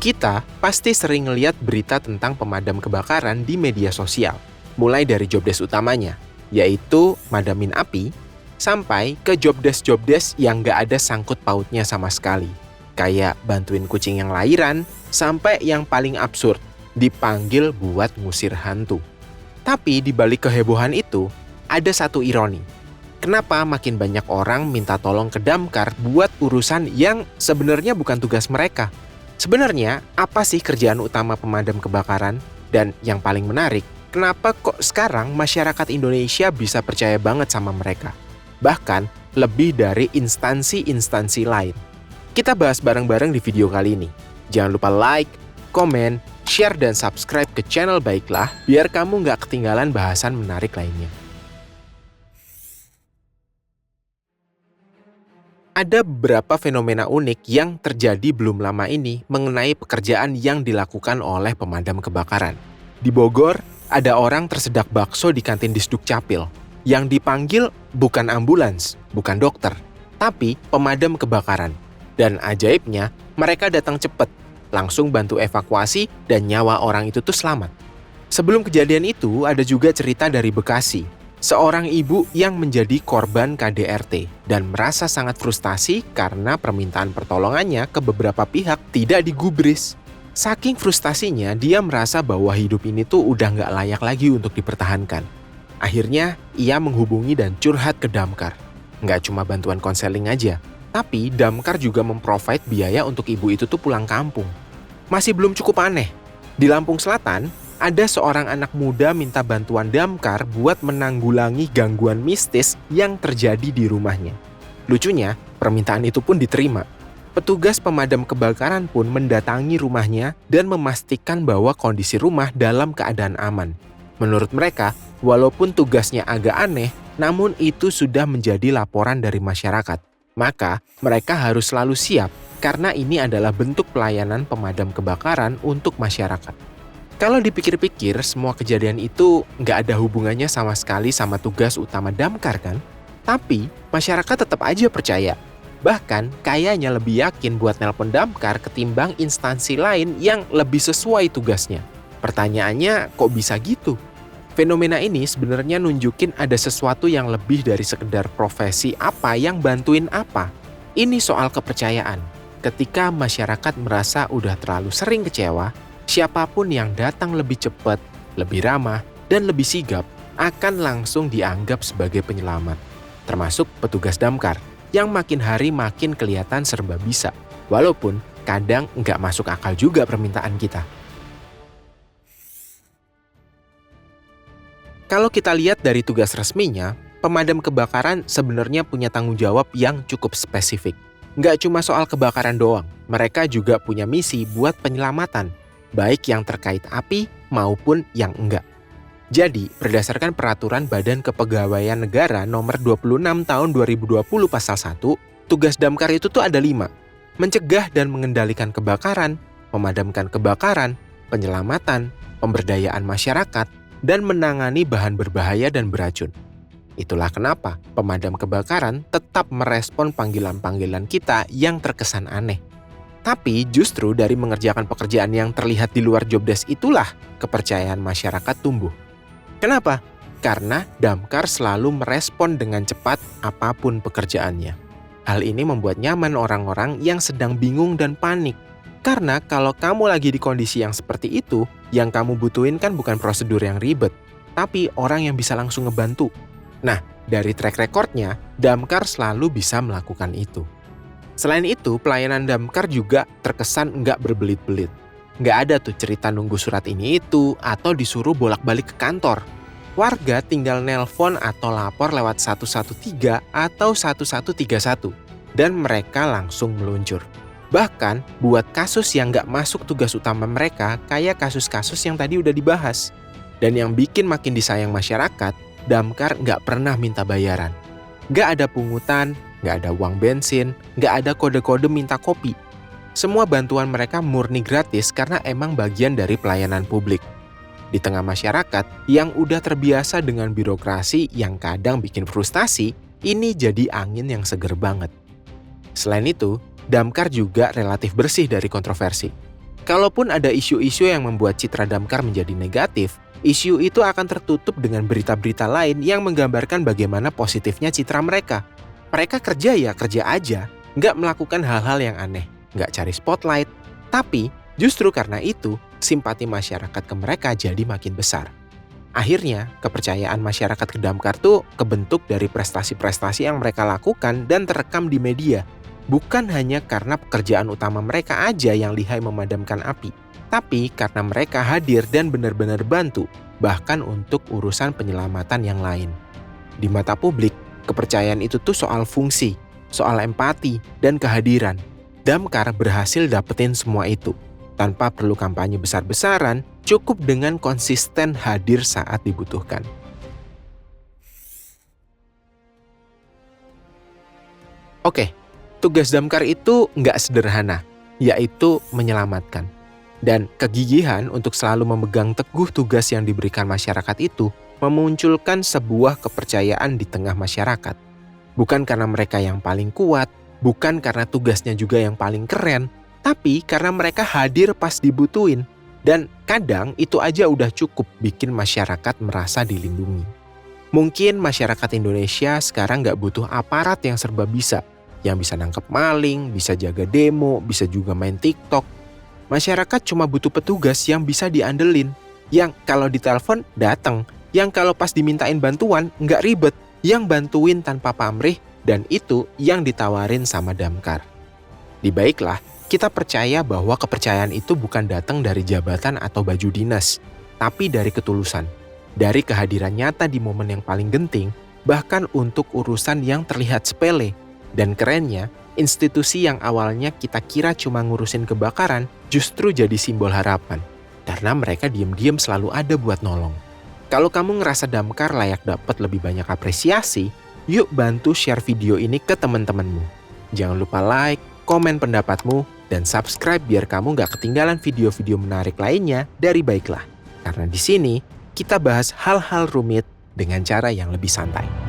Kita pasti sering ngeliat berita tentang pemadam kebakaran di media sosial, mulai dari jobdesk utamanya, yaitu madamin api, sampai ke jobdesk yang nggak ada sangkut pautnya sama sekali. Kayak bantuin kucing yang lahiran, sampai yang paling absurd, dipanggil buat ngusir hantu. Tapi di balik kehebohan itu, ada satu ironi. Kenapa makin banyak orang minta tolong ke damkar buat urusan yang sebenarnya bukan tugas mereka? Sebenarnya, apa sih kerjaan utama pemadam kebakaran? Dan yang paling menarik, kenapa kok sekarang masyarakat Indonesia bisa percaya banget sama mereka? Bahkan, lebih dari instansi-instansi lain. Kita bahas bareng-bareng di video kali ini. Jangan lupa like, komen, share, dan subscribe ke channel Baiklah, biar kamu nggak ketinggalan bahasan menarik lainnya. Ada beberapa fenomena unik yang terjadi belum lama ini mengenai pekerjaan yang dilakukan oleh pemadam kebakaran. Di Bogor, ada orang tersedak bakso di kantin Disduk Capil. Yang dipanggil bukan ambulans, bukan dokter, tapi pemadam kebakaran. Dan ajaibnya, mereka datang cepat, langsung bantu evakuasi dan nyawa orang itu tuh selamat. Sebelum kejadian itu, ada juga cerita dari Bekasi. Seorang ibu yang menjadi korban KDRT dan merasa sangat frustasi karena permintaan pertolongannya ke beberapa pihak tidak digubris. Saking frustasinya, dia merasa bahwa hidup ini tuh udah nggak layak lagi untuk dipertahankan. Akhirnya, ia menghubungi dan curhat ke damkar. Nggak cuma bantuan konseling aja, tapi damkar juga memprovide biaya untuk ibu itu tuh pulang kampung. Masih belum cukup aneh. Di Lampung Selatan, ada seorang anak muda minta bantuan damkar buat menanggulangi gangguan mistis yang terjadi di rumahnya. Lucunya, permintaan itu pun diterima. Petugas pemadam kebakaran pun mendatangi rumahnya dan memastikan bahwa kondisi rumah dalam keadaan aman. Menurut mereka, walaupun tugasnya agak aneh, namun itu sudah menjadi laporan dari masyarakat. Maka, mereka harus selalu siap karena ini adalah bentuk pelayanan pemadam kebakaran untuk masyarakat. Kalau dipikir-pikir, semua kejadian itu nggak ada hubungannya sama sekali sama tugas utama damkar kan? Tapi, masyarakat tetap aja percaya. Bahkan, kayaknya lebih yakin buat nelpon damkar ketimbang instansi lain yang lebih sesuai tugasnya. Pertanyaannya, kok bisa gitu? Fenomena ini sebenarnya nunjukin ada sesuatu yang lebih dari sekedar profesi apa yang bantuin apa. Ini soal kepercayaan. Ketika masyarakat merasa udah terlalu sering kecewa, siapapun yang datang lebih cepat, lebih ramah, dan lebih sigap akan langsung dianggap sebagai penyelamat. Termasuk petugas damkar, yang makin hari makin kelihatan serba bisa. Walaupun kadang nggak masuk akal juga permintaan kita. Kalau kita lihat dari tugas resminya, pemadam kebakaran sebenarnya punya tanggung jawab yang cukup spesifik. Nggak cuma soal kebakaran doang, mereka juga punya misi buat penyelamatan, baik yang terkait api maupun yang enggak. Jadi, berdasarkan peraturan Badan Kepegawaian Negara nomor 26 tahun 2020 pasal 1, tugas damkar itu tuh ada 5. Mencegah dan mengendalikan kebakaran, memadamkan kebakaran, penyelamatan, pemberdayaan masyarakat, dan menangani bahan berbahaya dan beracun. Itulah kenapa pemadam kebakaran tetap merespon panggilan-panggilan kita yang terkesan aneh. Tapi justru dari mengerjakan pekerjaan yang terlihat di luar jobdesk itulah kepercayaan masyarakat tumbuh. Kenapa? Karena damkar selalu merespon dengan cepat apapun pekerjaannya. Hal ini membuat nyaman orang-orang yang sedang bingung dan panik. Karena kalau kamu lagi di kondisi yang seperti itu, yang kamu butuhin kan bukan prosedur yang ribet, tapi orang yang bisa langsung ngebantu. Nah, dari track recordnya, damkar selalu bisa melakukan itu. Selain itu, pelayanan damkar juga terkesan nggak berbelit-belit. Nggak ada tuh cerita nunggu surat ini itu atau disuruh bolak-balik ke kantor. Warga tinggal nelpon atau lapor lewat 113 atau 1131 dan mereka langsung meluncur. Bahkan buat kasus yang nggak masuk tugas utama mereka kayak kasus-kasus yang tadi udah dibahas. Dan yang bikin makin disayang masyarakat, damkar nggak pernah minta bayaran. Nggak ada pungutan, nggak ada uang bensin, nggak ada kode-kode minta kopi. Semua bantuan mereka murni gratis karena emang bagian dari pelayanan publik. Di tengah masyarakat yang udah terbiasa dengan birokrasi yang kadang bikin frustasi, ini jadi angin yang seger banget. Selain itu, damkar juga relatif bersih dari kontroversi. Kalaupun ada isu-isu yang membuat citra Damkar menjadi negatif, isu itu akan tertutup dengan berita-berita lain yang menggambarkan bagaimana positifnya citra mereka. Mereka kerja ya kerja aja, nggak melakukan hal-hal yang aneh, nggak cari spotlight. Tapi justru karena itu, simpati masyarakat ke mereka jadi makin besar. Akhirnya, kepercayaan masyarakat ke Damkar tuh kebentuk dari prestasi-prestasi yang mereka lakukan dan terekam di media. Bukan hanya karena pekerjaan utama mereka aja yang lihai memadamkan api, tapi karena mereka hadir dan benar-benar bantu, bahkan untuk urusan penyelamatan yang lain. Di mata publik, kepercayaan itu tuh soal fungsi, soal empati, dan kehadiran. Damkar berhasil dapetin semua itu. Tanpa perlu kampanye besar-besaran, cukup dengan konsisten hadir saat dibutuhkan. Oke, tugas Damkar itu nggak sederhana, yaitu menyelamatkan. Dan kegigihan untuk selalu memegang teguh tugas yang diberikan masyarakat itu memunculkan sebuah kepercayaan di tengah masyarakat. Bukan karena mereka yang paling kuat, bukan karena tugasnya juga yang paling keren, tapi karena mereka hadir pas dibutuhin. Dan kadang itu aja udah cukup bikin masyarakat merasa dilindungi. Mungkin masyarakat Indonesia sekarang nggak butuh aparat yang serba bisa, yang bisa nangkep maling, bisa jaga demo, bisa juga main TikTok. Masyarakat cuma butuh petugas yang bisa diandelin, yang kalau ditelepon datang, yang kalau pas dimintain bantuan nggak ribet, yang bantuin tanpa pamrih, dan itu yang ditawarin sama Damkar. Di Baiklah, kita percaya bahwa kepercayaan itu bukan datang dari jabatan atau baju dinas, tapi dari ketulusan, dari kehadiran nyata di momen yang paling genting, bahkan untuk urusan yang terlihat sepele. Dan kerennya, institusi yang awalnya kita kira cuma ngurusin kebakaran, justru jadi simbol harapan. Karena mereka diam-diam selalu ada buat nolong. Kalau kamu ngerasa Damkar layak dapat lebih banyak apresiasi, yuk bantu share video ini ke teman-temanmu. Jangan lupa like, komen pendapatmu, dan subscribe biar kamu gak ketinggalan video-video menarik lainnya dari Baiklah. Karena di sini, kita bahas hal-hal rumit dengan cara yang lebih santai.